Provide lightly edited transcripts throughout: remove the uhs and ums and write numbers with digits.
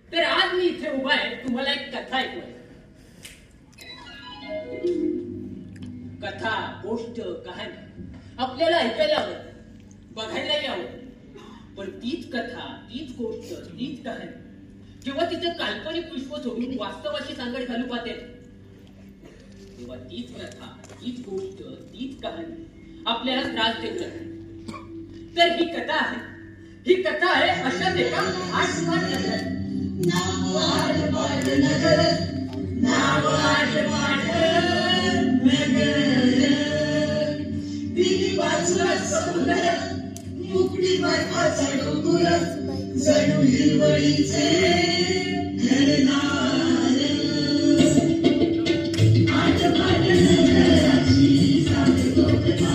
तर आज मी इथे उभा आहे तुम्हाला एक कथा ऐकवायची. कथा, गोष्ट, कहाणी आपल्याला ऐकायला आवडते, बघायलाही आवडते. पण तीच कथा, तीच गोष्ट, तीच कहाणी जेव्हा तिचं काल्पनिक विश्व सोडून वास्तवाशी सांगड घालू पाहते, तेव्हा तीच कथा, तीच गोष्ट, तीच कहाणी आपल्याला त्रास देत जाते. तर ही कथा आहे, ही कथा आहे अशाच एका आठवण नगराची. मुकडी बर्फाचा डोंगर जणू हिरवळीचे घरदार. आटपाट नगराची सांगतो कथा,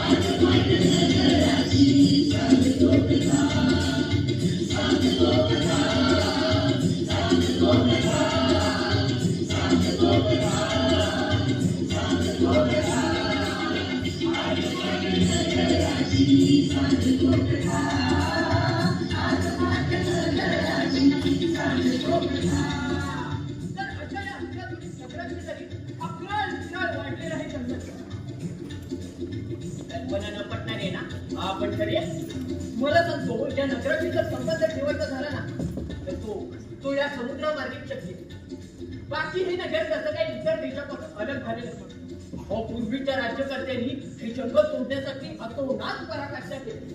आटपाट नगराची सांगतो कथा, सांगतो कथा, सांगतो कथा, सांगतो कथा, सांगतो कथा. कल्पना न पटणारे ना आपण खरे. मला सांगतो या नगराची जर संबंध ठेवायचा झाला ना तर तो या समुद्रामार्गे शक्य. बाकी हे नगर कसं काही इतर देशापासून अलग झालेलं असतं. पूर्वीच्या राज्यकर्त्यांनी हे जंगल तोडण्यासाठी अतोनात पराकाष्ठा केली.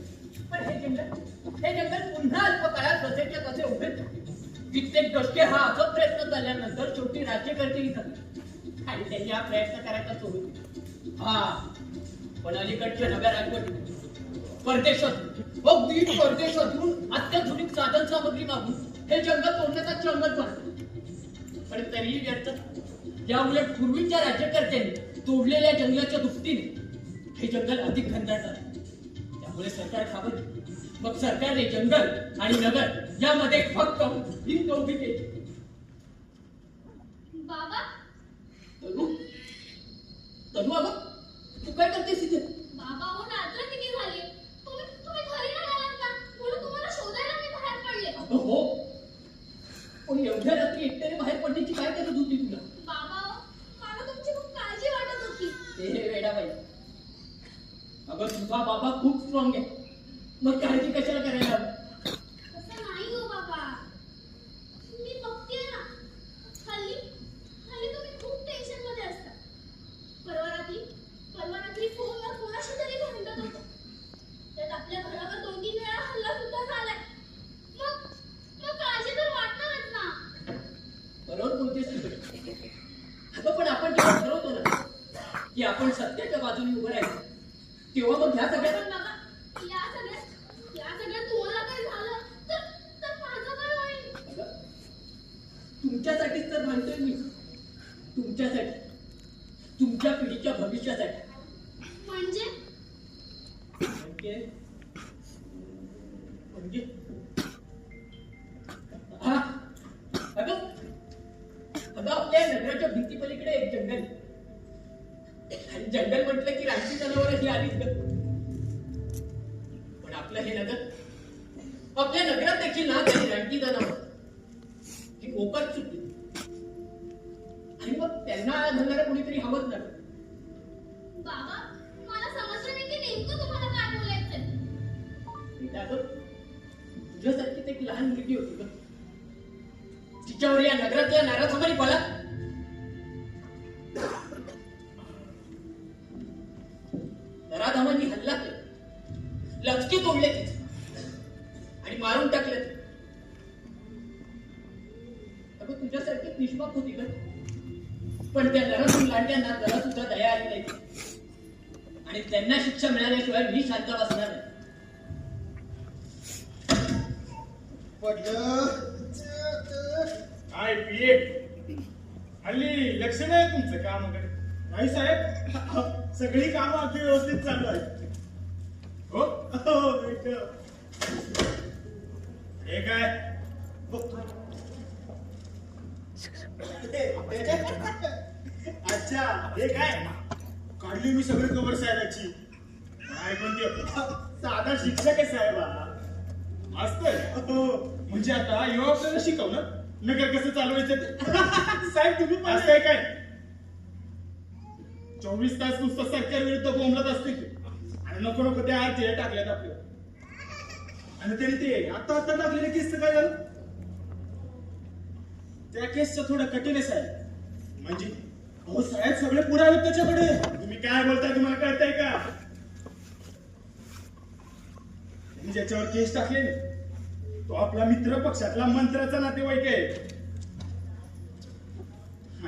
पण हे जंगल पुन्हा अल्पकाळात जसेच्या तसे उभे. कित्येक दशके हा असं प्रयत्न झाल्यानंतर शेवटी राज्यकर्तेही झाले आणि त्यांनी हा प्रयत्न करायचा सोडून. पण अलीकडच्या नव्या राजवटी परदेशातून अत्याधुनिक साधन सामग्री मागून हे जंगल तोडण्याचा चंगल बनतो. पण तरीही व्यर्थ. या उलट पूर्वीच्या राज्यकर्त्यांनी तोडलेल्या जंगलाच्या दुपटीने हे जंगल अधिक घनदाट झाले. त्यामुळे सरकार खावत. मग सरकारने जंगल आणि नगर यामध्ये फक्त भिंत उभी केली. बाबा, तनु अगं तू काय करतेस इथे? बाबा हो, रात्र किती झाली. तुम्ही घरी नाही आलात का? म्हणून तुम्हाला शोधायला मी बाहेर पडले. अगं हो, पण एवढ्या रात्री एकट्याने बाहेर पडण्याची काय गरज होती तुला? बाबा, मला तुमची खूप काळजी वाटत होती. हे वेडाबाई, अगं तुझा बाबा खूप स्ट्रॉंग आहे, मग काळजी कशाला करायला? तसं नाही हो बाबा, मी बघतेय ना हल्ली तुम्ही खूप टेन्शन मध्ये असता. परवा रात्री फोनवर कोणाशी तरी भांडत होतो. त्यात आपल्या घरावर 2-3 वेळा हल्ला सुद्धा झालाय. मग काळजी तर वाटणारच ना. बरोबर बोलतेस तिकडे. अगं पण आपण जेव्हा ठरवतो ना की आपण सत्याच्या बाजूने उभं राहायचं, तेव्हा मग ह्या सगळ्या या सगळ्यात तुम्हाला काही झालं तर माझं काय होईल? तुमच्यासाठीच तर म्हणतोय मी. तुमच्यासाठी, तुमच्या पिढीच्या भविष्यासाठी. म्हणजे हा अगं आपल्या नगराच्या भिंती पलीकडे एक जंगल. आणि जंगल म्हटलं की रानटी जनावर ही आलीच ग. पण आपलं हे नगर, आपल्या नगरात देखील ना काही रानटी जनावर ही मोकाट सुटली. आणि मग त्यांना धरणारा कोणीतरी हवंच लागलं. बाबा, मला समजलं नाही की नेमकं तुम्हाला काय बोलायचंय. तुझ्यासारखीच एक लहान मुलगी होती ग, तिच्यावर या नगरातल्या नाराजमारी बला नराधमांनी हल्ला केला. लचके तोडले तिचे आणि मारून टाकले. अगं तुझ्यासारखीच निष्पाप होती ग, पण त्या नराधम लांड्यांना जरा सुद्धा दया आली नाही आणि त्यांना शिक्षा मिळाल्याशिवाय मी शांत बसणार नाही. काय पिये हल्ली लक्ष नाही तुमचं कामाकडे? नाही साहेब, सगळी कामं अगदी व्यवस्थित चालू आहेत. हो हे काय अच्छा, हे काय काढली मी सगळी कवर साहेबाची. काय कोणती साधा शिक्षक आहे साहेब. असतोय म्हणजे आता यो आपल्याला शिकवलं नगर कसं चालवायचं ते. साहेब तुम्ही पण असं आहे काय 24 तास नुसतं सरकार विरुद्ध बोंबलत असते आणि नको नको त्या आरचे टाकल्यात आपल्याला. आणि तरी ते आता टाकलेल्या केसचं काय झालं? त्या केसचं थोडं कठीण आहे साहेब. म्हणजे अहो साहेब सगळे पुरावे त्याच्याकडे. तुम्ही काय बोलताय तुम्हाला कळतंय का? त्यांनी ज्याच्यावर केस टाकले तो आपला मित्र पक्षातला मंत्र्याचा नातेवाईक आहे.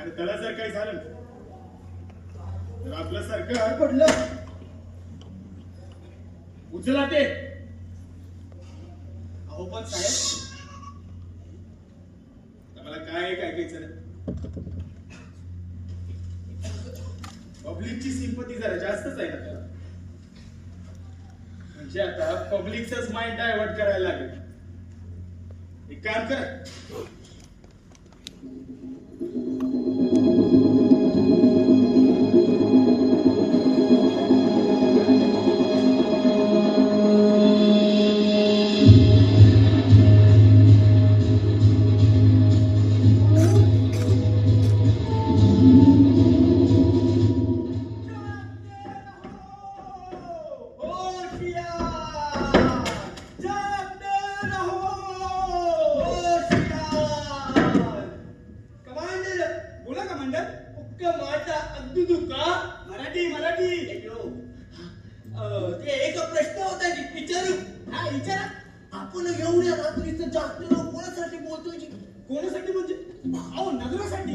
आणि त्याला जर काही झालं तर आपलं सरकार पडलं. उचला ते. अहो पण साहेब मला काय ऐकायचं नाही. पब्लिकची सिंपती जरा जास्तच आहे ना त्याला. म्हणजे आता पब्लिकच माइंड डायव्हर्ट करायला लागेल. एक काम करा कोणासाठी म्हणजे अहो नगरासाठी.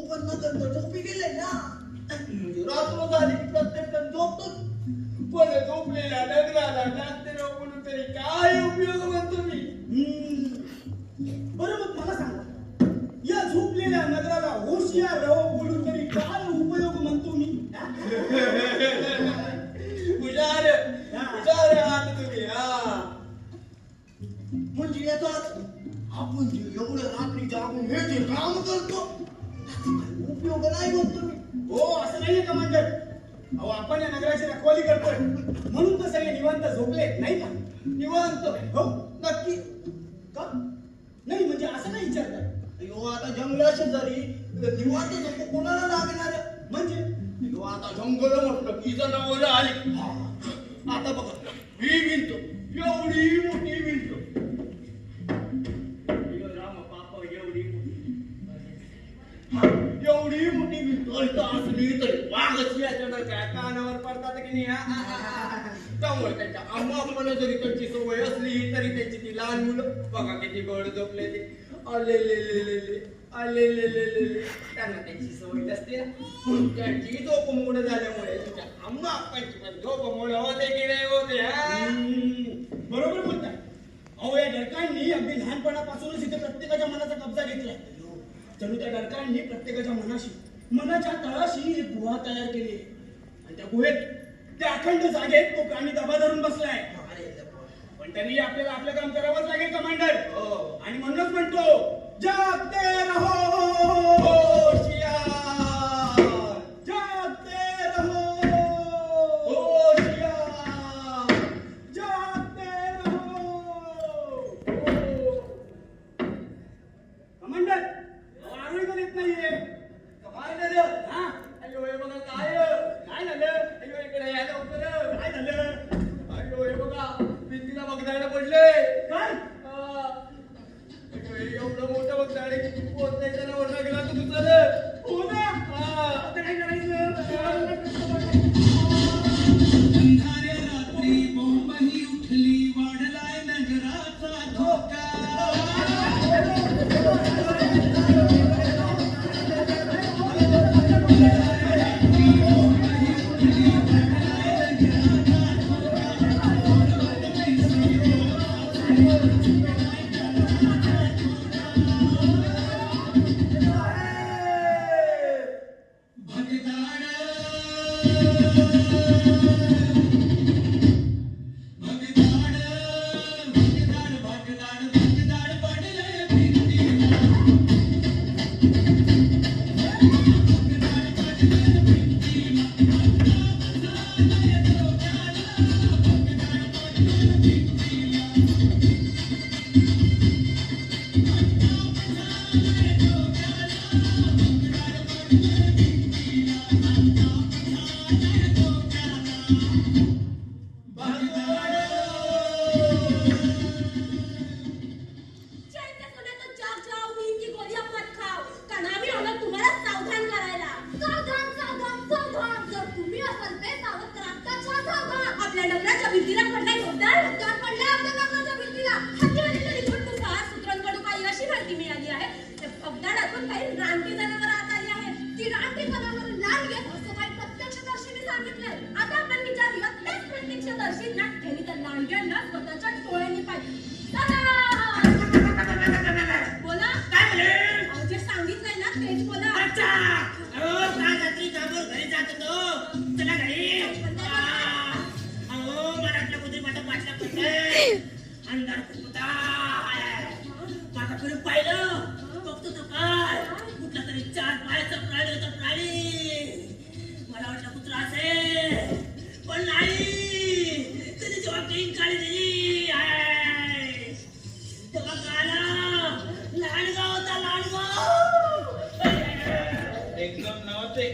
पण नगर झोपी गेले ना. रात्र झाली की प्रत्येक जण झोपतो. पण झोपलेल्या नगराला जागते म्हणून तरी काय उपयोग म्हणतो मी. बरं मग मला सांगा या झोपलेल्या नगराला होशियार रहो म्हणून तरी काय उपयोग म्हणतो मी? हुशार हुशार आहात तुम्ही. म्हणजे याचा आपण जे एवढं रात्री जागून हे जे काम करतो उपयोग नाही म्हणतो मी. हो असं नाहीये कमांडर. अहो आपण या नगराची रखवाली करतोय म्हणून तर सगळे निवांत झोपले नाही का? निवांत हो नक्की का नाही म्हणजे असं नाही विचारतात. अयो आता जंगला शेजारी निवांत झोप कोणाला लागणार? म्हणजे अयो आता जंगल म्हटलं की जनावर आली. आता बघा ही भिंत एवढी मोठी भिंत. एवढी मोठी भिंत असली तरी वाघच याच्यानं काय कानावर पडतात की नाही. त्यामुळे त्यांच्या आम्हाला जरी त्यांची सवय असली तरी त्यांची ती लहान मुलं बघा किती गोड झोपले ते. आलेलेलेलेले त्यांना त्यांची सवय नसते. त्यांची झोप मोड झाल्यामुळे तुझ्या आम्हा आप्पांची पण झोप मोड होते की नाही होते. बरोबर बोलताय. अहो या डरकांनी अगदी लहानपणापासूनच इथे प्रत्येकाच्या मनाचा कब्जा घेतलाय. जणू त्या डरकांनी प्रत्येकाच्या मनाच्या तळाशी एक गुहा तयार केली आणि त्या गुहेत त्या अखंड जागेत तो प्राणी दबा धरून बसलाय. पण तरी आपल्याला आपलं काम करावंच लागेल कमांडर. आणि म्हणूनच म्हणतो जागते रहो होशियार. जागते रहो होशियार. जागते रहो. कमांडर आरोळी पण येत नाहीये. काय झालं? हा अयो हे बघा काय काय झालं? अयो इकडे या लवकर. काय झालं? अयो हे बघा भिंतीला बघायला पडले. काय? एवढं मोठं बघताय की पोहोचायचं ना वर लागला तर दुसरं. हो ना. आता काय करायचं? अंधाऱ्या रात्री बोंबही उठली वाढलाय नगराचा धोका. असते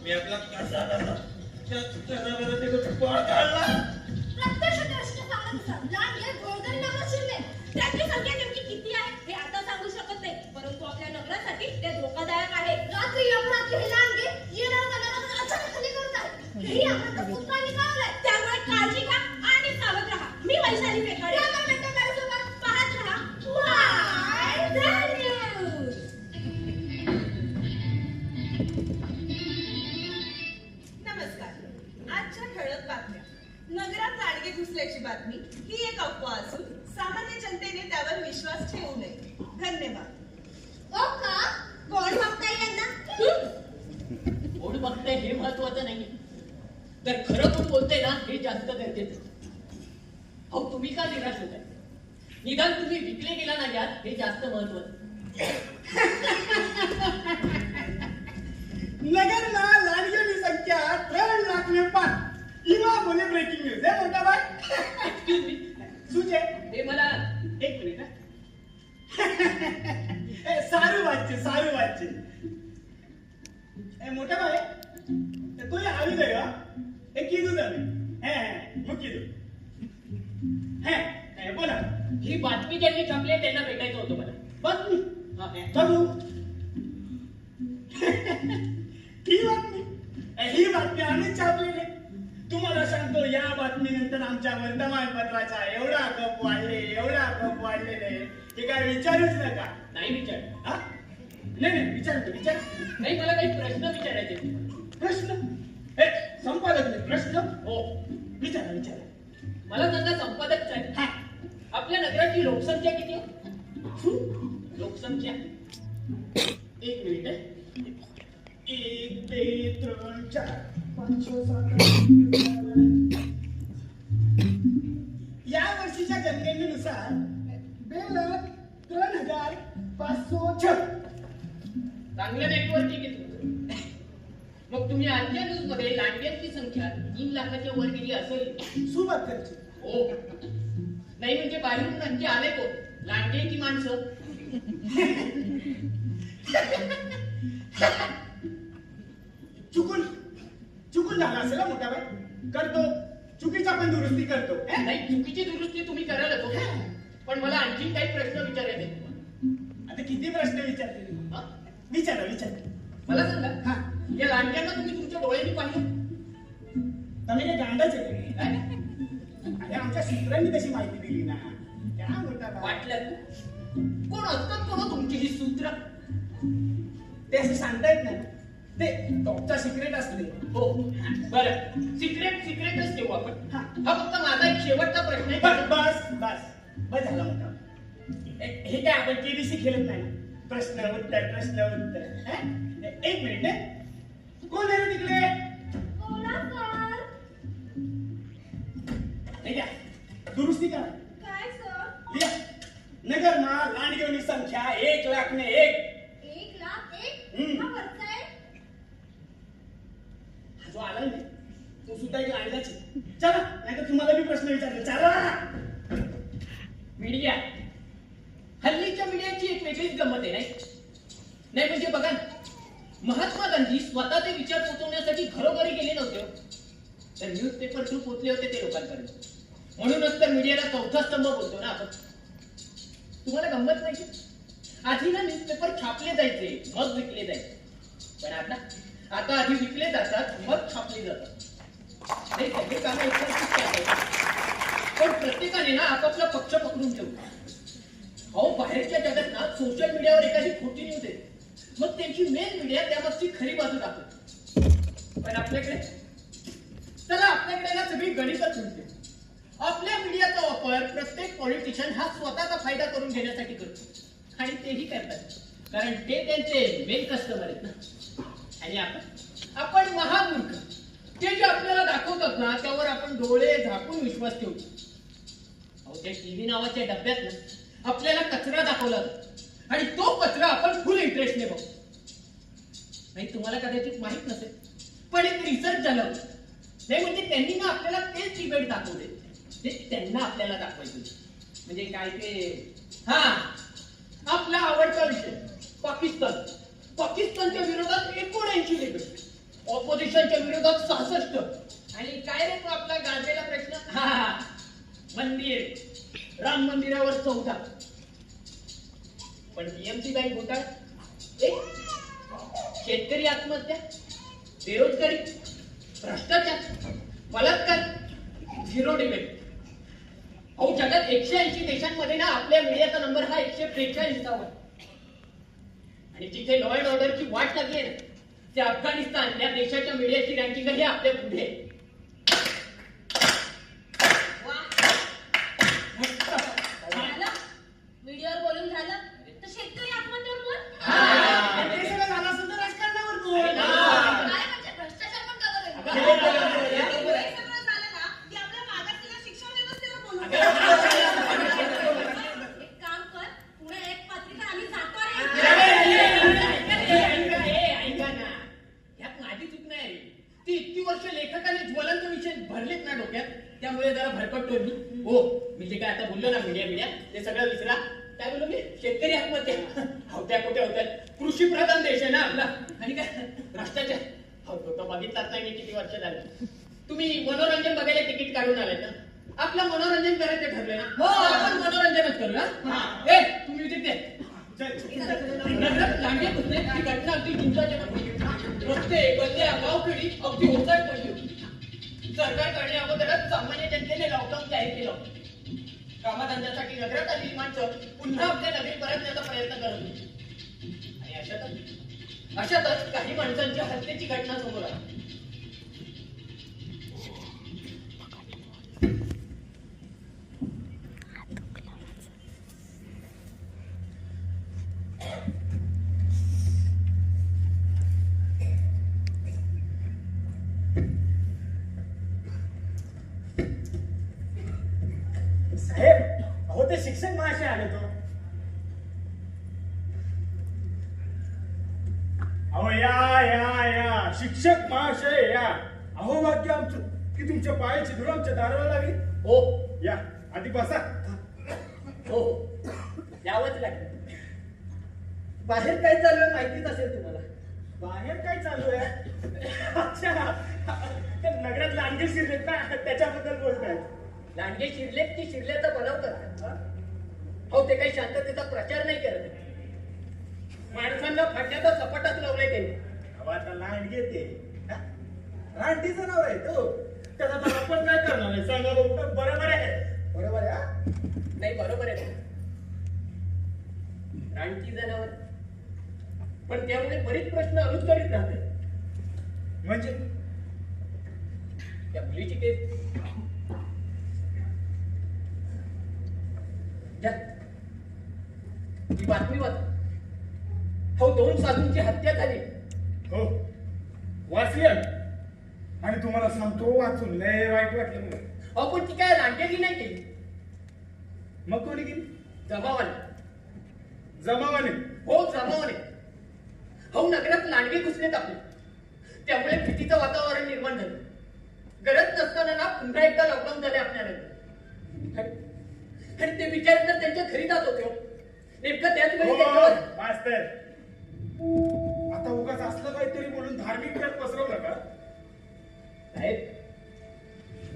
मी आपला कसा काढला प्रत्यक्ष दर्शन सांगत होता. लांडगे गोल्डन नगर शिरले. त्यांची संख्या नेमकी किती आहे हे आता सांगू शकत नाही, परंतु आपल्या नगरासाठी ते धोकादायक आहे. रात्री अपरात्री हे लांडगे येणार नगरात अचानक हल्ले करत आहेत. हेही आपण सूत्रांनी कळवलंय. त्यामुळे काळजी घ्या आणि सावध राहा. मी वैशाली पेखाडे. पाहत राहा वाय झ न्यूज. नमस्कार. आजच्या ठळक बातम्या. नगरात लांडगे घुसल्याची बातमी ही एक अफवा असून सामान्य जनतेने त्यावर विश्वास ठेवू नये. धन्यवाद. ओ का कोण बघताय यांना? कोण बघतंय हे महत्वाचं नाही, तर खरं कोण बोलतंय ना हे जास्त गरजेचं. अहो तुम्ही का निराश होताय? निदान तुम्ही विकले गेला नाही यात हे जास्त महत्वाचं. नगर में लाड़ियों की संख्या 3 लाख में 5 इवा बोले ब्रेकिंग न्यूज है मोटा भाई एक्सक्यूज मी, सुचे हे मला एक मिनिट हा. सारू बात ए मोटा भाई कोई આવી ગયો એ કીધું તમે મૂકી દો બોલા ही बातमी ज्यांनी छापली आहे त्यांना भेटायचं होतं मला. बातमी हा, हे. बघू ही बातमी आम्ही छापलेली. तुम्हाला सांगतो या बातमीनंतर आमच्या वर्तमानपत्राचा एवढा खप वाढलेले की काय विचारूच नका. नाही विचार. हा? नाही विचार नाही, मला काही प्रश्न विचारायचे. प्रश्न संपादक नाही प्रश्न हो, विचारा मला सांगा संपादक साहेब, हा. आपल्या नगराची लोकसंख्या किती आहे? लोकसंख्या एक मिनिट 1 2 3 4 5 6 7 या वर्षीच्या जनगणनेनुसार 2,03,506. चांगलं नेटवर्किंग आहे तुमचं. मग तुम्ही आजच्या न्यूज मध्ये लांडग्यांची संख्या 3 लाखाच्या वर गेली असेल. सुरुवात करायची. हो, नाही म्हणजे बाहेरून नक्की आले कोण? लांडगे की माणसं? चुकून झाला असेल हा मोठा बाई. करतो चुकीचा पण दुरुस्ती करतो. नाही, चुकीची दुरुस्ती तुम्ही करायला हो, पण मला आणखी काही प्रश्न विचारायचे आहेत तुम्हाला. आता किती प्रश्न विचारते? हा? विचारा मला सांगा, हा. या लांडग्यांना तुम्ही तुमच्या डोळ्यांनी पाहिलं? तुम्ही काय गांडाच आहे काय? अरे आमच्या सूत्रांनी तशी माहिती दिली ना. त्या मोठा बाई. वाटलं कोण असतात कोण तुमची ही सूत्र? ते असं सांगता येत नाही. ते टॉपचा सिक्रेट असते. हो, बरं, सिक्रेटच ठेवू आपण. हा. हा फक्त माझा एक शेवटचा प्रश्न आहे. बस झाला मोठा. हे काय आपण केबीसी खेळत नाही. प्रश्न उत्तर एक मिनिट कोण आहे रे तिकडे? बोला सर. हे घ्या, दुरुस्ती करा. काय सर? लिहा. नगरमा लांडग्योनी संख्या 1,01,000. 1,01,000? हा वरचा आहे. हा जो आलाय ना तो सुद्धा एक लांडगाच आहे. चला नाहीतर तुम्हाला मी प्रश्न विचारले. चला. मीडिया, हल्लीच्या मीडियाची एक वेगळीच गंमत आहे नाही म्हणजे बघा ना, महात्मा गांधी स्वतःचे विचार पोहोचवण्यासाठी घरोघरी गेले नव्हते, तर न्यूजपेपर थ्रू पोचले होते ते लोकांपर्यंत. म्हणूनच तर मीडियाला चौथा स्तंभ बोलतो ना आपण. तुम्हाला गंमत नाही? आधी ना न्यूजपेपर छापले जायचे मग विकले जायचे, पण आता आधी विकले जातात मग छापले जातात. नाही सगळे कामं एकसारखीच करतात. पण प्रत्येकाने ना आपापला पक्ष पकडून ठेवतो. अहो बाहेरच्या जगात ना सोशल मीडियावर एखादी खोटी न्यूज आहे, मग त्यांची मेन मीडिया त्यामागची खरी बाजू दाखवते. पण आपल्याकडे ना सगळी गणितच सुटते. आपल्या मीडियाचा वापर प्रत्येक पॉलिटिशियन हा स्वतःचा फायदा करून घेण्यासाठी करतो, आणि तेही करतात कारण ते त्यांचे मेन कस्टमर आहेत ना. आणि आपण महामूर्ख, ते जे आपल्याला दाखवतात ना त्यावर आपण डोळे झाकून विश्वास ठेवतो. अहो त्या टीव्ही नावाच्या डब्यात ना आपल्याला कचरा दाखवला जातो आणि तो कचरा आपण फुल इंटरेस्टने बघतो. नाही तुम्हाला कदाचित माहित नसेल, पण एक रिसर्च झालं होतं. नाही म्हणजे त्यांनी ना आपल्याला तेच डिबेट दाखवले ते त्यांना आपल्याला दाखवायचे. म्हणजे काय ते, हा आपला आवडता विषय पाकिस्तान. पाकिस्तानच्या विरोधात 79 डिबेट, ऑपोजिशनच्या विरोधात 66, आणि काय रे तो आपला गाजलेला प्रश्न, मंदिर, राम मंदिरावर 14, पण पीएमसी बँक घोटाळा, शेतकरी आत्महत्या, बेरोजगारी, भ्रष्टाचार, बलात्कार, 0 डिबेट. अहो जगात 180 देशांमध्ये ना आपल्या मीडियाचा नंबर हा 143 वा, आणि जिथे लॉ अँड ऑर्डरची वाट लागली आहे ना, ते अफगाणिस्तान या देशाच्या मीडियाची रँकिंग ही आपल्या पुढे आहे. झालं व्हिडिओवर बोलून झालं तर शेतकरी आत्महत्येवर बोल. आणि ते सगळं झालं असेल तर राजकारणावर बोल. काय म्हणजे भ्रष्टाचार पण का बरं? हे सगळं झालं ना की आपल्या मागासलेल्या शिक्षण व्यवस्थेवर बोलू. एक काम कर, पुढे एक पत्रिका आम्ही जातो रे. ऐका ना, ह्यात माझी चूक नाही रे. ती इतकी वर्ष लेखकाने ज्वलंत विषय भरलेत ना डोक्यात, त्यामुळे जरा भरकटतो मी. हो, मी जे काय आता बोललो ना मीडिया ते सगळं विसरा. काय बोललो मी? शेतकरी आत्महत्या होत्या कुठे होत्या? कृषी प्रधान देश आहे ना आपला, आणि काय भ्रष्टाचार. हो तो बघितलाच नाही मी किती वर्ष झाली. तुम्ही मनोरंजन बघायला तिकीट काढून आलात ना, आपलं मनोरंजन करायचं ठरलंय ना. हो, आपण मनोरंजनच करू ना. तुम्ही तिथे लांडगे पुसण्याची घटना अगदी चिंताजनक. रस्ते, गल्ल्या, गावखेडी अगदी ओसाड पडली होती. सरकार करणे अगोदरच सामान्य जनतेने लॉकडाऊन जाहीर केलं होतं. कामधंद्यासाठी नगरात आलेली माणसं पुन्हा आपल्या नगरी परतण्याचा प्रयत्न करत होती. आणि अशातच काही माणसांच्या हत्येची घटना समोर आली. साहेब, अहो ते शिक्षक महाशय आले तो. अहो या शिक्षक महाशय या. अहो वाक्य आमचं की तुमच्या पायाची धूळ आमच्या दाराला लागली. हो या आधी बसा. हो यावंच लागेल. बाहेर काय चालू आहे माहितीच असेल तुम्हाला. बाहेर काय चालू आहे? अच्छा, ते नगरात लांडगे शिरलेत ना, त्याच्याबद्दल बोलताय. लांडगे शिरलेत की शिरल्याचा बनाव करतात. हो ते काही शांततेचा प्रचार नाही करत. माणसांना फाटण्याचा सपाटाच लावलाय त्यांनी. अहो आता लांडगे ते रानटीचं नाव आहे तो. त्याचा तर आपण काय करणार आहे सांगा बघू. बरोबर आहे, बरोबर आहे. नाही बरोबर आहे रानटी जनावर, पण त्यामुळे बरेच प्रश्न अनुत्तरित राहतात. म्हणजे त्या मुलीची केस घ्या. ही बातमी वाच. हो 2 साधूंची हत्या झाली. हो वाचली आणि तुम्हाला सांगतो वाचून लय वाईट वाटलं मला. अहो पण ती काय लांडग्याची नाही केली, मग कोणी गेली? जमावाने. जमावाने. हो जमावाने. हो नगरात लांडगे घुसलेत आपले, त्यामुळे भीतीचं वातावरण निर्माण झालं. गरज नसताना ना पुन्हा एकदा लॉकडाऊन झाले आपल्याला. आणि ते बिचारे तर त्यांच्या घरी जात होते. नेमकं त्याच वेळी त्यांच्यावर मास्तर आता उगाच असलं काहीतरी बोलून धार्मिक त्यात पसरवलं का? साहेब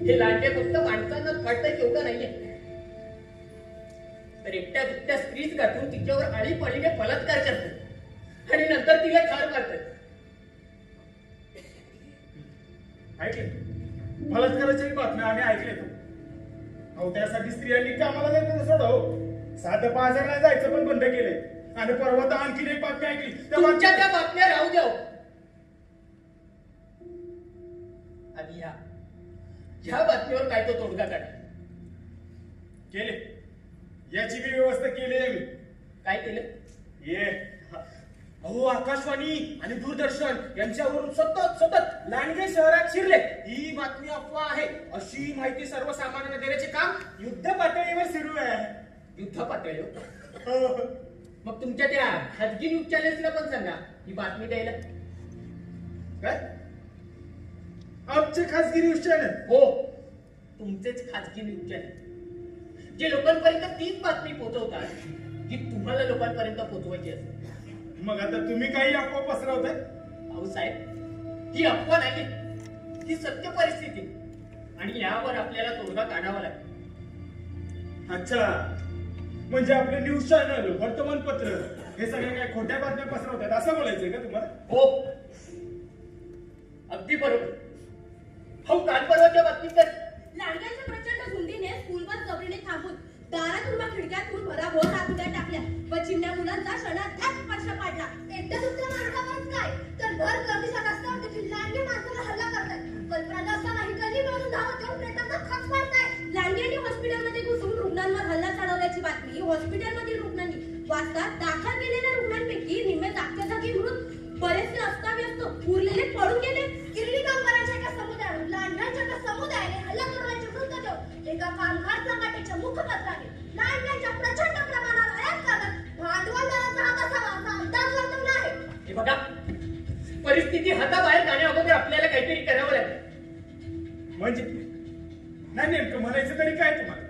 हे लांडगे फक्त माणसांना फाटतं एवढं नाहीये, तर एकट्या दुकट्या स्त्रीच गाठून तिच्यावर आळीपाळीने बलात्कार करतात आणि नंतर तिला ठार मारतात. ऐकले बलात्काराच्याही बातम्या आम्ही ऐकले. अहो त्यासाठी स्त्रियांनी कामाला जायचं सोडव. साधं बाजारला जायचं पण बंद केलंय. आणि परवा तर आणखीन एक बातमी ऐकली. तुमच्या त्या बातम्या राहू द्या. आणि ह्या बातमीवर काय तो तोडगा काढा. केले याची मी व्यवस्था केली आहे मी. काय केलं? ये अहो आकाशवाणी आणि दूरदर्शन यांच्यावरून सतत लांडगे शहरात शिरले ही बातमी अफवा आहे अशी माहिती सर्वसामान्यांना देण्याचे काम युद्ध पातळीवर सुरू आहे. युद्ध पातळीवर? मग तुमच्या त्या खाजगी न्यूज चॅनेल्सला पण सांगा ही बातमी द्यायला. काय आमचे खासगी न्यूज चॅनल? हो तुमचेच खाजगी न्यूज चॅनल जे लोकांपर्यंत तीच बातमी पोहोचवतात जी तुम्हाला लोकांपर्यंत पोहोचवायची असते. मग आता तुम्ही काही अफवा पसरवताय? अहो साहेब, ही अफवा नाही, ही सत्य परिस्थिती आणि यावर आपल्याला तोडगा काढावा लागेल. अच्छा, म्हणजे आपले न्यूज चॅनल, वर्तमानपत्र हे सगळे काय खोट्या बातम्या पसरवतात असं बोलायचंय का तुम्हाला? हो, अगदी बरोबर. हो, काल परवाच्या बाबतीत तर लांडग्याच्या प्रचंड झुंडीने स्कूल बस जबरीने थांबून दारातून व खिडक्यातून भराभर हातुड्या टाकल्या व चिमण्या मुलांचा क्षणात स्पर्श पाडला. एकट्या दुसऱ्या मार्गावरच काय तर भर गर्दीच्या रस्त्यावर देखील लांडगे माणसाला हल्ला करतायत. कल्पना असतानाही गली मिळून धावत येऊन प्रेतांना खच मारताय. लांडग्यांनी हॉस्पिटलमध्ये घुसून रुग्णांवर हल्ला चढवल्याची बातमी हॉस्पिटलमधील रुग्णांनी वाचतात. दाखल केलेल्या रुग्णांपैकी निम्मे जागच्या जागी मृत, बरेचसे अस्ताव्यस्त, उरलेले पळून गेले. किरणी कामगारांच्या एका समुदायावर लांडग्यांच्या एका समुदायाने हल्ला करण्याचे वृत्त देऊन एका कामगार संघटनेच्या मुखपत्राने लांडग्यांच्या प्रचंड प्रमाणावर आयात करत भांडवलदाराचा हात असावा असा अंदाज वर्तवला आहे. हे बघा, परिस्थिती हाताबाहेर जाण्याअगोदर आपल्याला काहीतरी करावं लागेल. म्हणजे नाही, नेमकं म्हणायचं तरी काय तुम्हाला?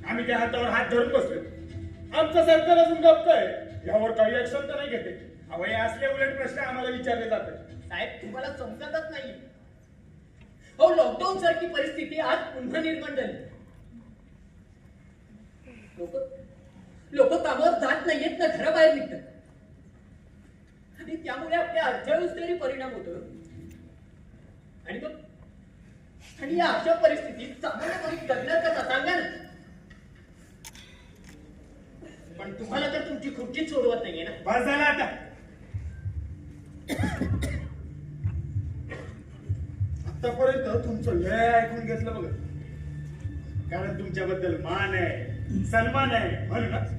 आम्ही त्या हातावर हात धरून बसलोय. आमचं सरकार अजून गप्प आहे, यावर काही ऍक्शन तर नाही घेते. अहो, हे असले उलट प्रश्न आम्हाला विचारले जातात. साहेब, तुम्हाला समजतच नाही. हो, लॉकडाऊन सारखी परिस्थिती आज पुन्हा निर्माण झाली. लोक कामावर जात नाहीयेत ना घराबाहेर निघतात आणि त्यामुळे आपल्या अर्थव्यवस्थेवर परिणाम होतो. आणि या अशा परिस्थितीत सामान्यपणे जगणार कसा सांगा ना. पण तुम्हाला तर तुमची खुर्चीच सोडवत नाहीये ना. बस झालं आता. आतापर्यंत तुमचं लय ऐकून घेतलं बघ, कारण तुमच्याबद्दल मान आहे, सन्मान आहे म्हणूनच.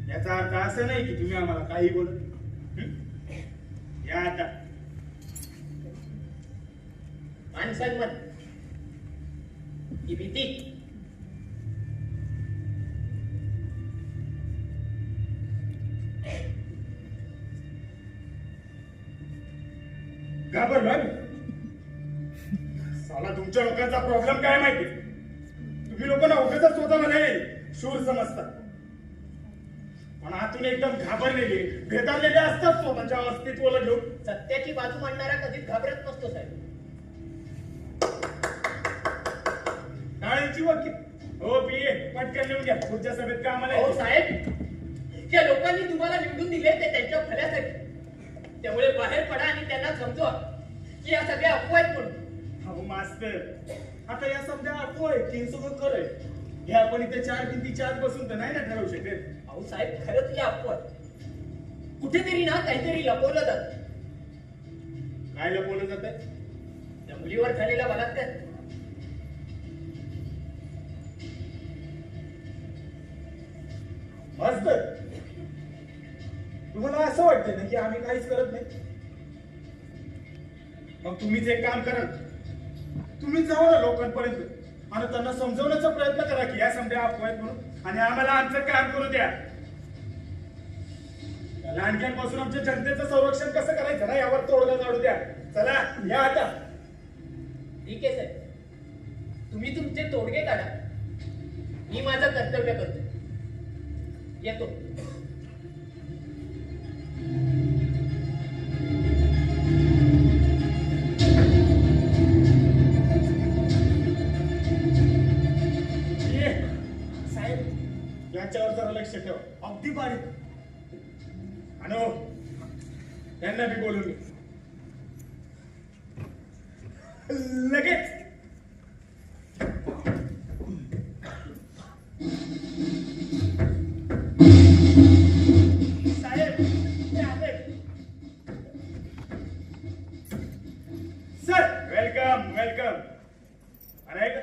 याचा अर्थ असं नाही की तुम्ही आम्हाला काही बोल. या आता मान सन्मान ही भीती घाबरलो मी. साला तुमच्या लोकांचा प्रॉब्लेम काय माहिती? तुम्ही लोक उगाच स्वतःला नाही शूर समजतात, पण आतून एकदम घाबरलेले, भेदारलेले असतात स्वतःच्या अस्तित्वाला घेऊन. सत्याची बाजू मांडणारा कधीच घाबरत नसतो साहेब. टाळीची वकील हो पिये पटकन लिहून घ्या, पुढच्या सभेत कामाला हो येईल. साहेब, ज्या लोकांनी तुम्हाला निवडून दिले ते त्यांच्या भल्यासाठी. त्यामुळे बाहेर पडा आणि त्यांना समजवा की या सगळ्या अफवा आहेत म्हणून. अहो मास्तर, आता या समजा अफवा आहे की सगळं खरं आहे हे आपण इथे चार भिंतीच्या आत बसून तर नाही ना ठरवू शकत. अहो साहेब, खरंच या अफवा आहेत. कुठेतरी ना काहीतरी लपवलं जात. काय लपवलं जात आहे? त्या मुलीवर झालेला बलात्कार. मास्तर, तुम्हाला असं वाटतंय ना की आम्ही काहीच करत नाही? मग तुम्हीच एक काम करा, तुम्ही जाऊ ना लोकांपर्यंत आणि त्यांना समजवण्याचा प्रयत्न करा की या समजा अफवा आहेत म्हणून, आणि आम्हाला आमचं काम करू द्या. लांडग्यांपासून आमच्या जनतेचं संरक्षण कसं करायचं ना यावर तोडगा काढू द्या. चला या आता. ठीक आहे साहेब, तुम्ही तुमचे तोडगे काढा, मी माझं कर्तव्य करतो. येतो. साहेब, यांच्यावर जरा लक्ष ठेवा. अगदी बारीक. आणि त्यांना बी बोलून घे. लगेच. साहेब, ते आले. Sir, welcome welcome. अरे का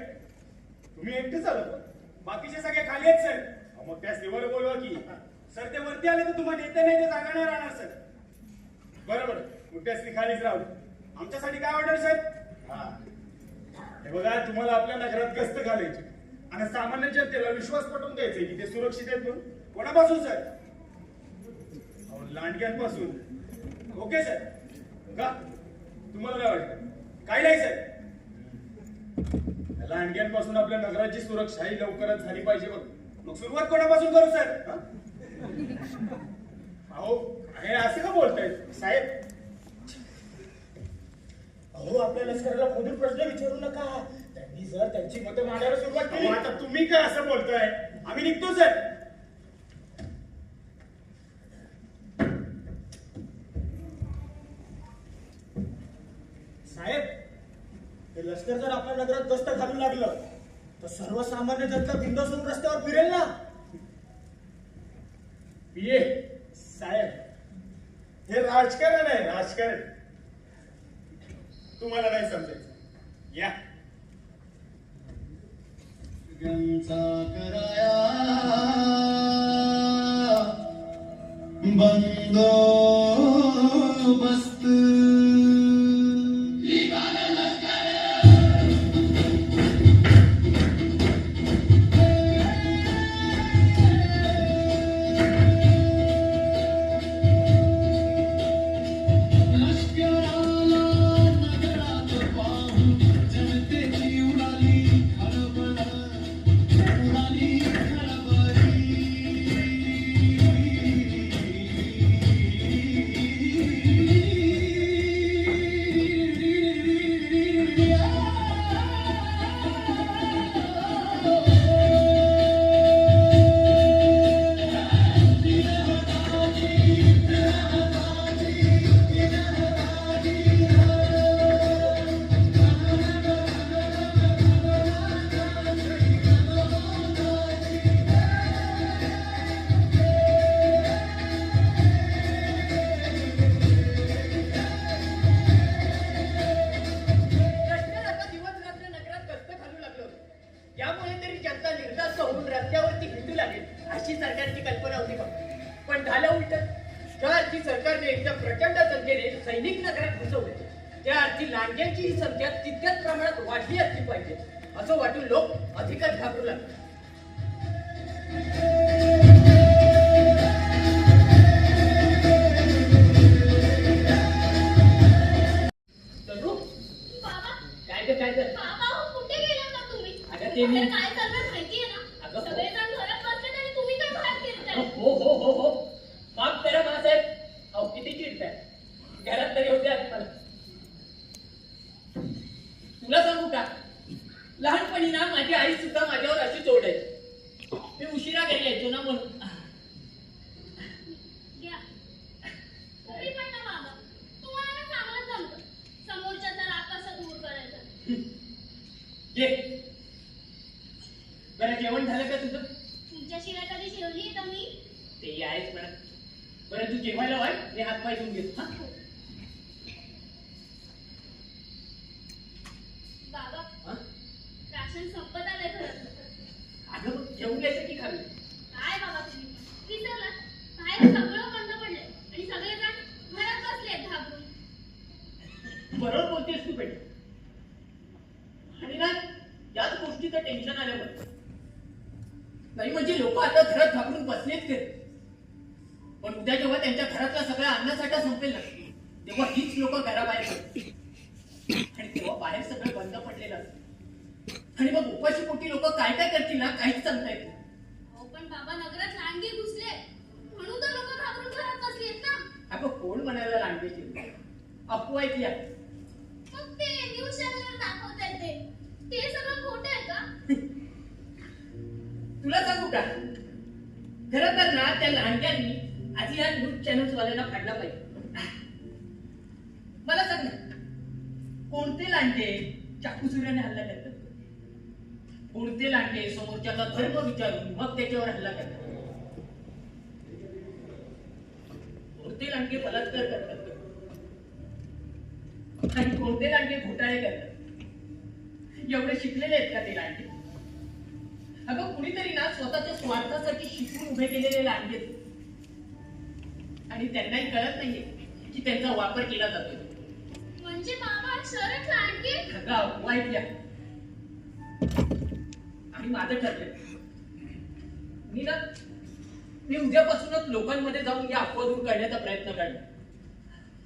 तुम्ही एकटेच आलो? बाकीचे सगळे खाली आहेत सर. मग त्या सेवर बोलवा की. सर ते वरती आले तर तुम्हाला येते नाही ते जागा नाही राहणार सर. बरोबर, मुद्द्यासनी खालीच राहू. आमच्यासाठी काय ऑर्डर साहेब? हा, हे बघा, तुम्हाला आपल्या नगरात गस्त घालायची आणि सामान्य जनतेला विश्वास पटवून द्यायचे की ते सुरक्षित आहेत म्हणून. कोणापासून सर? लांडग्यांपासून. Okay sir. का तुम्हाला काय वाटतं? काय नाही सर, लांडग्यांपासून आपल्या नगराची सुरक्षा ही लवकरच झाली पाहिजे. बघ, मग सुरुवात कोणापासून करू सर? अहो हे असं का बोलताय साहेब? अहो आपल्या लष्कराला खोदून प्रश्न विचारू नका. त्यांनी जर त्यांची मतं मांडायला सुरुवात केली अहो, आता तुम्ही काय असं बोलताय? आम्ही निघतोच आहे. साहेब, हे लष्कर जर आपल्या नगरात गस्त घालू लागलं तर सर्वसामान्य जनता बिंदू सोडून रस्त्यावर फिरेल ना. पिये साहेब, हे राजकारण आहे, राजकारण. तुम्हाला नाही समजायचं. या गमचा कराया बंदोबस्त लष्कराला नगरात पाहून जनतेची उडाली खळबळ, उडाली लष्कर आता दिवस रात्र नगरात गस्त घालू लागलं होतं. यामुळे तरी जनता निर्धास्त होऊन रस्त्यावरती हिंडू लागेल अशी सरकारची कल्पना होती का? पण झालं उलट. त्या अर्थी सरकारने एकदम प्रचंड संख्येने सैनिक नगरात घुसवले. त्या अर्थी लांडग्यांची ही संख्या तितक्याच प्रमाणात वाढली असली पाहिजे असं वाटून लोक अधिकच घाबरू लागले. तनु, बाबा काय ग काय ग? बाबा हो, कुठे गेलात ना तुम्ही? अगं ते मी- बाहेर काय चाललंय माहितीये ना? अगं हो. सगळेजण घरात बसलेत आणि तुम्ही काय बाहेर फिरताय? हो माफ करा बाळासाहेब. अहो किती चिडताय. घरात तरी होते आधी मला. तुला सांगू का, लहानपणी ना माझी आई सुद्धा माझ्यावर अशीच ओरडायची. मी उशिरा घरी यायचो ना म्हणून. घ्या. तरी पण ना बाबा, तुम्हाला ना चांगलं जमतं. समोरच्याचा राग कसा दूर करायचा. ये बरं, जेवण झालं का तुझं? तुमच्याशिवाय कधी जेवली तर मी? ते आहेच म्हणा. बरं तू जेवायला वाट, मी हात पाय धुवून घेतो. हा? बाबा, हा? राशन संपत आलंय घरात. अगं मग जेवून घ्यायचं की खाली? काय बाबा तुम्ही? विसरलात? बाहेर सगळं बंद पडलंय आणि सगळेजण घरात बसलेत घाबरून. बरोबर बोलतेस तू बेटा. आणि ना याच गोष्टीचं टेन्शन आल्यावर नाही म्हणजे लोक आता घरात घाबरून बसलेत ते. पण उद्या जेव्हा त्यांच्या घरातला सगळा अन्नसाठा संपेल ना, तेव्हा हीच लोक घराबाहेर पडतील. आणि तेव्हा बाहेर सगळं बंद पडलेलं असतं. आणि मग उपाशी पोटी लोक काय काय करतील ना, काहीच सांगता येत नाही. अहो पण बाबा, नगरात लांडगे घुसले म्हणून तर लोक घाबरून घरात बसलेत ना. अगं कोण म्हणायला लांडगेची अफवा आहेत या. मग ते न्यूज चॅनलवर दाखवतायत ते सगळं खोटं आहे का? तुला सांगू का, खरं तर ना त्या लांडग्यांनी आधी या न्यूज चॅनल्स वाल्यांना फाडला पाहिजे. मला सांग ना, कोणते लांडगे चाकू सुऱ्याने हल्ला करतात? कोणते लांडगे समोरच्याचा धर्म विचारून मग त्याच्यावर हल्ला करतात? कोणते लांडगे बलात्कार करतात? आणि कोणते लांडगे घोटाळे करतात? एवढे शिकलेले आहेत का ते लांडगे? अगं कुणीतरी ना स्वतःच्या स्वार्थासाठी शिकून उभे केलेले लांडगे आणि त्यांनाही कळत नाहीये की त्यांचा वापर केला जातोय. म्हणजे बाबा शरद लांडगे? अगं वाईट द्या. आणि माझं ठरलंय, मी उद्यापासूनच लोकांमध्ये जाऊन या अफवा दूर करण्याचा प्रयत्न करणार.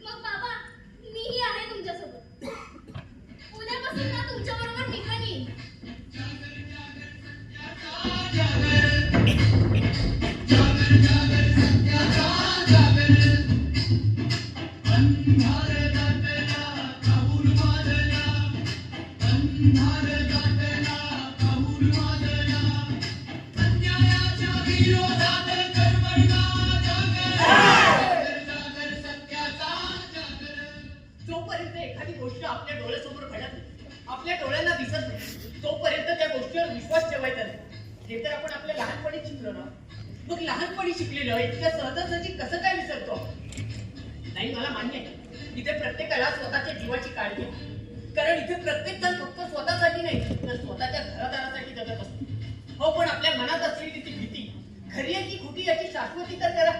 मग बाबा, मीही आहे तुमच्यासोबत. उद्यापासून ना तुमच्या बरोबर मी पण येईन. जागर विरोधात कर्मणा जागर जागर सत्याचा जागर. जोपर्यंत एखादी गोष्ट आपल्या डोळ्यासमोर घडत नाही, आपल्या डोळ्यांना दिसत नाही, तोपर्यंत त्या गोष्टीवर विश्वास ठेवायचा नाही. हे तर आपण आपल्या लहानपणी शिकलो ना. मग लहानपणी शिकलेलं इतक्या सहजासहजी कसं काय विसरतो? नाही, मला मान्य आहे इथे प्रत्येकाला स्वतःच्या जीवाची काळजी आहे. कारण इथे प्रत्येक जण फक्त स्वतःसाठी नाही तर स्वतःच्या घरादारासाठी जगत असतो. हो, पण आपल्या मनात असलेली ती भीती खरी आहे की खोटी याची शाश्वती तर करा.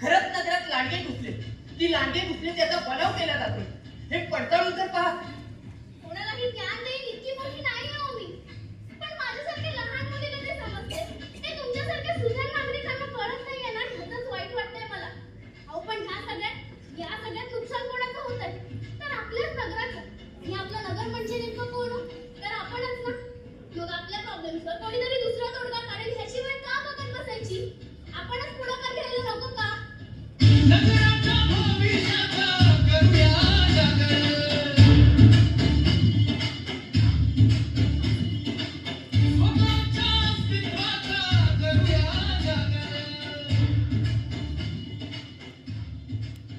खरंच नगरात लांडगे घुसले, ती लांडगे घुसले त्याचा बनाव केला जातो हे पडताळून तर पहा. कोणालाही ज्ञान देईन इतकी मोठी नाही हो मी. पण माझ्यासारख्या लहान मुलीला ते समजते, ते तुमच्यासारख्या सुजाण नागरिकांना कळत नाहीये ना, ह्याचंच वाईट वाटतंय मला. अहो, पण या सगळ्यात नुकसान कोणाचं होतंय? तर आपल्याच नगराचं. आणि आपलं नगर म्हणजे नेमकं कोण हो? तर आपणच ना. मग आपल्या प्रॉब्लेम्सवर कोणीतरी दुसरा तोडगा काढेल ह्याची वेळ का बघत बसायची? आपणच पुढाकार घ्यायला नको का? नगराच्या भविष्याचा करूया जागर. स्वतःच्या अस्तित्वाचा करूया जागर.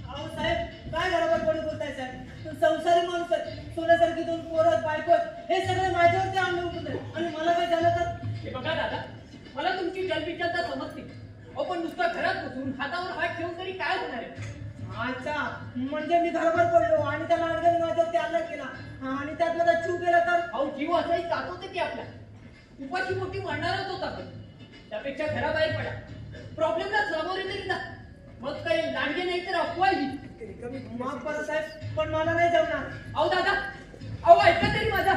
अहो साहेब, काय गडबड बोलताय साहेब? संसारी माणूस आहे, सोन्यासारखी दोन पोरं बायको आहेत. हे सगळे माझ्यावरती आणले उठून आणि मला काय झालं तर? हे बघा दादा, मला तुमची जलविचारता समजते. अहो, पण नुसतं घरात बसून हातावर हात ठेवून तरी काय होणार आहे? अच्छा, म्हणजे मी घरभर पडलो आणि त्या लाडक्याने माझ्यावरती हल्ला केला आणि त्यात माझा चूक गेला तर? अहो, जीव असाही जात होते की आपल्या उपाशी मोठी म्हणणारच होता. पण त्यापेक्षा घराबाहेर पडा, प्रॉब्लेमला सामोरे तरी जा. मग काही लांडगे नाही तर अफवाही. माफ करा साहेब, पण मला नाही जमणार. अहो दादा, अहो ऐका तरी माझा.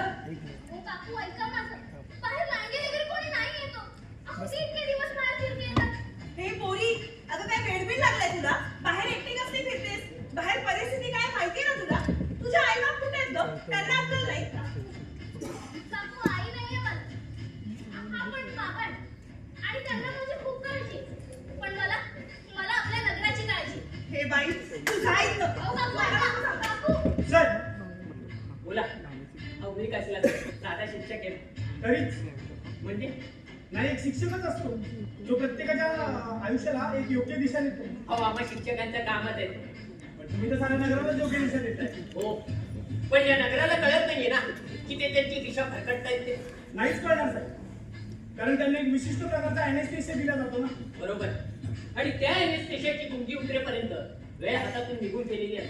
हो काकू, ऐका माझं. बाहेर लांडगे वगैरे कोणी नाही येतो. अहो, ते इतके दिवस मला फिरते येतात. हे पोरी, अगं काय वेडबीड लागलाय तुला? बाहेर एकटी कसली फिरतेस? बाहेर परिस्थिती काय माहितीये ना तुला? तुझ्या आई बाप कुठे आहेत गं? त्यांना अक्कल नाही का? काकू, आई नाहीये मला. आपण बाबा आहे. आणि त्यांना माझी खूप काळजी. पण मला आपल्या नगराची काळजी. हे बाई, तुझा ऐक गं. अहो काकू, ऐका. काकू, सर बोला. अहो, मी कसला साधा शिक्षक आहे तरीच म्हणजे? नाही, एक शिक्षकच असतो जो प्रत्येकाच्या आयुष्याला एक योग्य दिशा देतो. अहो, आम्हा शिक्षकांच्या कामात आहे. पण तुम्ही तर साऱ्या नगराला योग्य दिशा देताय. हो, पण या नगराला कळत नाहीये ना की ते त्यांची दिशा भरकटतायत ते. नाहीच कळणार सर, कारण त्यांना एक विशिष्ट प्रकारचा अॅनेस्थेशिया दिला जातो ना. बरोबर. आणि त्या एनेस्थेशियाची गुंगी उतरेपर्यंत वेळ हातातून निघून गेलेली आहे.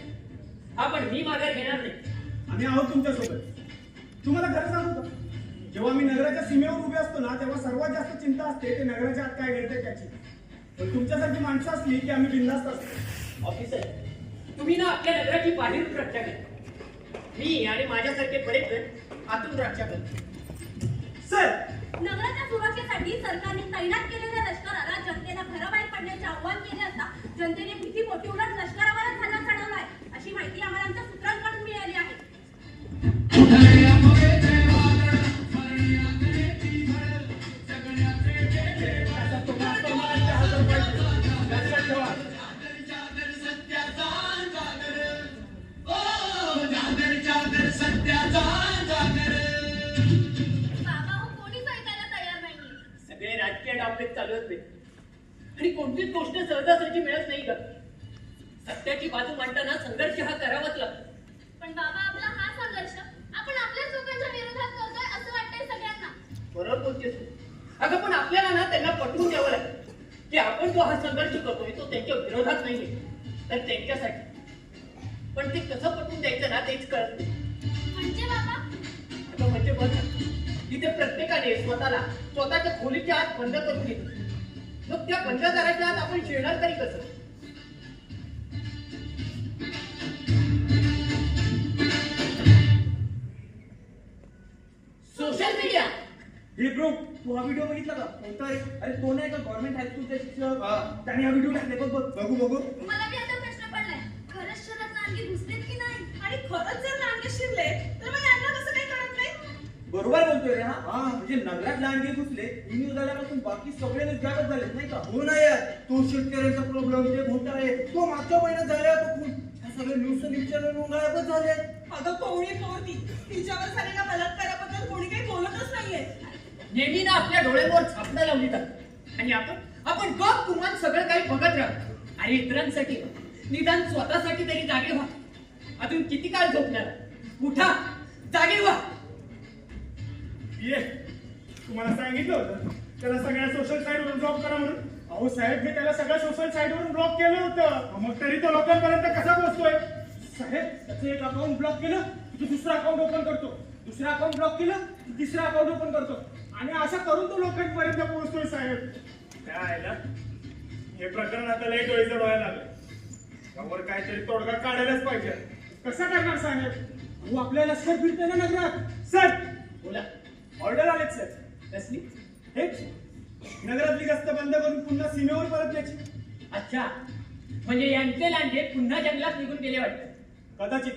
हा, पण मी माघार घेणार नाही. आम्ही आहोत तुमच्यासोबत. तुम्हाला खरं सांगू का, जेव्हा मी नगराच्या सीमेवर उभे असतो ना तेव्हा सर्वात जास्त चिंता असते ते नगराच्या आत काय घडतंय त्याची. पण तुमच्यासारखी माणसं असली की आम्ही बिनधास्त असतो. ऑफिसर, तुम्ही ना आपल्या नगराची बाहेरून रक्षा करा. मी आणि माझ्यासारखे बरेच जण आतून रक्षा करतो. सर, नगराच्या सुरक्षेसाठी सरकारने तैनात केलेल्या लष्कराला जनतेला घराबाहेर पडण्याचे आव्हान केले असता जनतेने भीती मोठी उलट लष्करावरच हल्ला चढवलाय अशी माहिती आम्हाला आमच्या सूत्रांकडून मिळाली आहे. उधळ्या हवेचे वादळ, स्मरण्या करेची झळ, जगण्याचे वेगळे वादळ. जागर जागर सत्याचा जागर. ओ जागर जागर सत्याचा जागर. बाबा हो, कोणीच ऐकायला तयार नाहीये. सगळे राजकीय डावपेच चालू असते आणि कोणतीच गोष्ट सहजासहजी मिळत नाही का. सत्याची बाजू मांडताना संघर्ष हा करावाच लागतो. पण बाबा, आपला हा संघर्ष आपण आपल्याच लोकांच्या विरोधात करतोय असं वाटतंय सगळ्यांना. बरोबर बोलतेस तू. अगं, पण आपल्याला ना त्यांना पटवून द्यावं लागेल की आपण जो हा संघर्ष करतोय तो त्यांच्या विरोधात नाहीये तर त्यांच्यासाठी. पण ते कसं पटवून द्यायचं ना तेच कळत नाही. म्हणजे बाबा, अगं, म्हणजे बघ ना, इथे प्रत्येकाने स्वतःच्या खोलीच्या आत बंद करून घेतलं. मग त्या बंद करायच्या आत आपण शिरणार तरी कसं? Social media. हे ब्रो, तू हा व्हिडिओ बघितला का? कोणता रे? अरे तो नाही का गव्हर्नमेंट हायस्कूलचा शिक्षक? त्याने हा व्हिडिओ टाकले. बघ बघ. बघू बघू. मला बी आता प्रश्न पडलाय, खरंच शहरात लांडगे घुसलेत की नाही? आणि खरंच जर लांडगे शिरले तर मग यांना कसं काही कळत नाही? बरोबर बोलतोय रे. हा, म्हणजे नगरात लांडगे घुसले, ही न्यूज आल्यापासून बाकी सगळे न्यूज गायब झालेत नाही का? हो ना यार, तो शेतकऱ्यांचा प्रॉब्लेम, ते घोटाळे, तो मागच्या महिन्यात झाला तो खून, ह्या सगळे न्यूज गायबच झाले. अगं कोवळी पोरती, तिच्यावर झालेल्या बलात्काराबद्दल कोणी काही बोलतच नाहीये. नेहमी ना आपल्या डोळ्यांवर झापडा लावली जाते. आणि आपण गप कुमान सगळं काही बघत राहतो. अरे इतरांसाठी निदान स्वतःसाठी तरी जागे व्हा. अजून किती काळ झोपणार? उठा, जागे व्हा. ये तुम्हाला सांगितलं होतं त्याला सगळ्या सोशल साईटवरून ब्लॉक करा म्हणून. अहो साहेब, मी त्याला सगळ्या सोशल साईटवरून ब्लॉक केलं होतं. मग तरी तो लोकांपर्यंत कसा पोहोचतोय? साहेब, त्याचं एक अकाउंट ब्लॉक केलं की दुसरं अकाउंट ओपन करतो, दुसरं अकाउंट ब्लॉक केलं की तिसरं अकाउंट ओपन करतो, आणि असं करून तो लोकांपर्यंत पोहोचतोय. साहेब, काय आहे ना, हे प्रकरण आता लई डोळीचं डोळ्याला आलं. त्यावर काहीतरी तोडगा काढायलाच पाहिजे. कसा करणार साहेब? अहो आपल्याला सर फिरते ना नगरात. सर, बोला. ऑर्डर आलेत सर. कसली? हेच नगरातली गस्त बंद करून पुन्हा सीमेवर परतण्याची. अच्छा, म्हणजे यांचे लांडे पुन्हा जंगलात निघून गेले वाटतं. कदाचित,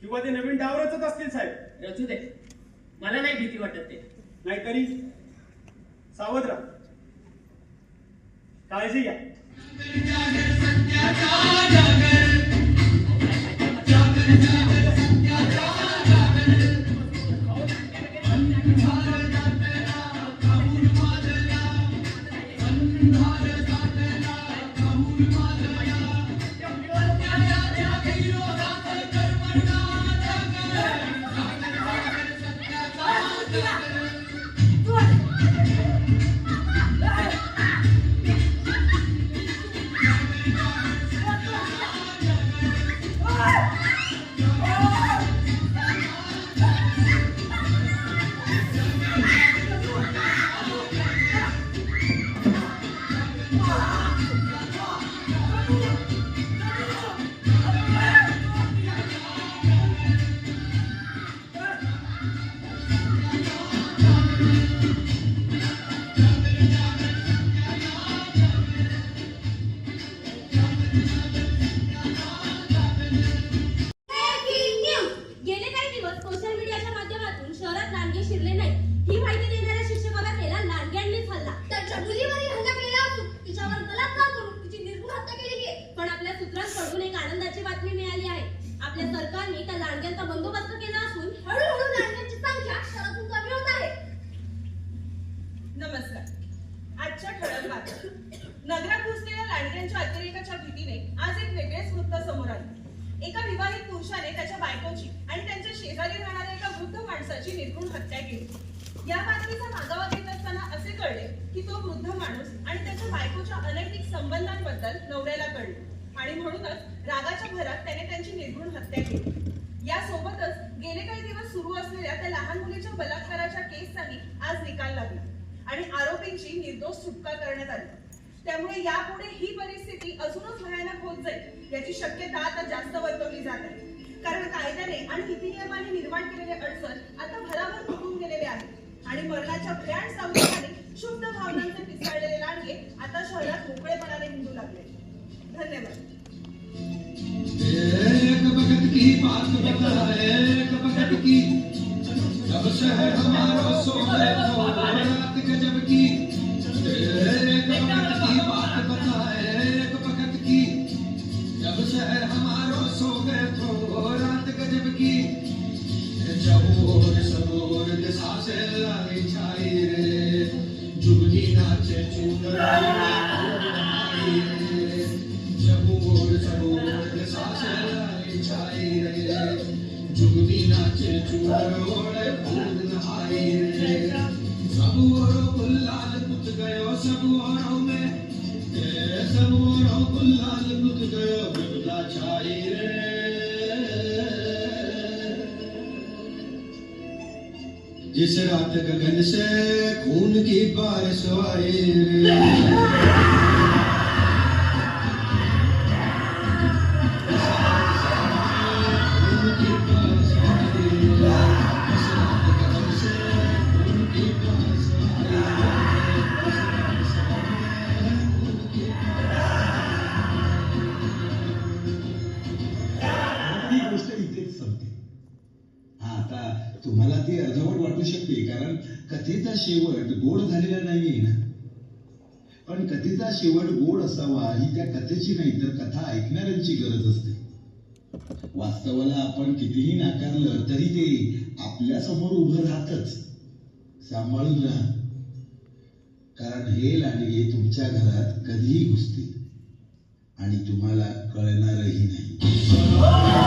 किंवा ते नवीन डाव रचत असतील साहेब. रचू दे, मला नाही भीती वाटत ते. नाहीतरी सावध राहा, काळजी घ्या. गेले काही दिवस सोशल मीडियाच्या माध्यमातून शहरात लांडगे शिरले नाही ही माहिती देणाऱ्या शिक्षकाला केला लांडग्यांनीच हल्ला. त्याच्या मुलीवरही हल्ला केला असून तिच्यावर बलात्कार करून तिची निर्घृण हत्या केली आहे. पण आपल्या सूत्रांकडून एक आनंदाची बातमी मिळाली आहे. आपल्या सरकारने त्या लांडग्यांचा बंदोबस्त केला असून हळूहळू लांडग्यांची संख्या शहरातून कमी होत आहे. नमस्कार. आजच्या ठळक बातम्या. नगरात घुसलेल्या लांडग्यांच्या अतिरेकाच्या भीतीने आज एक वेगळेच वृत्त समोर आले. एका विवाहित पुरुषाने त्याच्या बायकोची आणि त्यांच्या शेजारी राहणाऱ्या एका वृद्ध माणसाची निर्घृण हत्या केली. या बातमीचा मागोवा घेत असताना असे कळले की तो वृद्ध माणूस आणि त्याच्या बायकोच्या अनैतिक संबंधांबद्दल नवऱ्याला कळले आणि म्हणूनच रागाच्या भरात त्याने त्यांची निर्घृण हत्या केली. यासोबतच गेले काही दिवस सुरू असलेल्या त्या लहान मुलीच्या बलात्काराच्या केसचाही आज निकाल लागला आणि आरोपींची निर्दोष सुटका करण्यात आली. त्यामुळे यापुढे ही परिस्थिती अजूनच भयानक होत जाईल याची शक्यता आता जास्त वर्तवली जात आहे. कारण कायद्याने आणि नीतिनियमाने निर्माण केलेले अडचण आता भराभर तुटून गेलेले आहेत आणि मरणाच्या भयान सावधानाने शुद्ध भावनांचे पिसाळलेले लांडगे आता शहरात मोकळेपणाने हिंडू लागले. धन्यवाद. एक वक्त की बात बताए, एक वक्त की जब शहर हमारा सो गए तो रात गजब की. एक वक्त की बात बताए, एक वक्त की जब शहर हमारा सो गए तो रात गजब की. चबूर सबूर दिशा से लाई छाई रे, जुगनी नाचे चूनर आई रे. चबूर सबूर दिशा से लाई छाई रे, जुगनी नाचे चूनर ओढ़े फूल नहाई रे. सब ओरों गुलाल पुत गयो सब ओरों में, सब ओरों गुलाल पुत गयो बिगला छाई रे. जिस रात गगन से खून की बारिश आई रे. ही गोष्ट इथेच संपते. हा, आता तुम्हाला ती अर्धवट वाटू शकते कारण कथेचा शेवट गोड झालेला नाहीये ना. पण कथेचा शेवट गोड असावा ही त्या कथेची नाही तर कथा ऐकणाऱ्यांची गरज असते. वास्तवाला आपण कितीही नाकारलं तरी ते आपल्या समोर उभं राहतच. सांभाळून राहा. कारण हे लांडगे तुमच्या घरात कधीही घुसतील आणि तुम्हाला कळणारही नाही.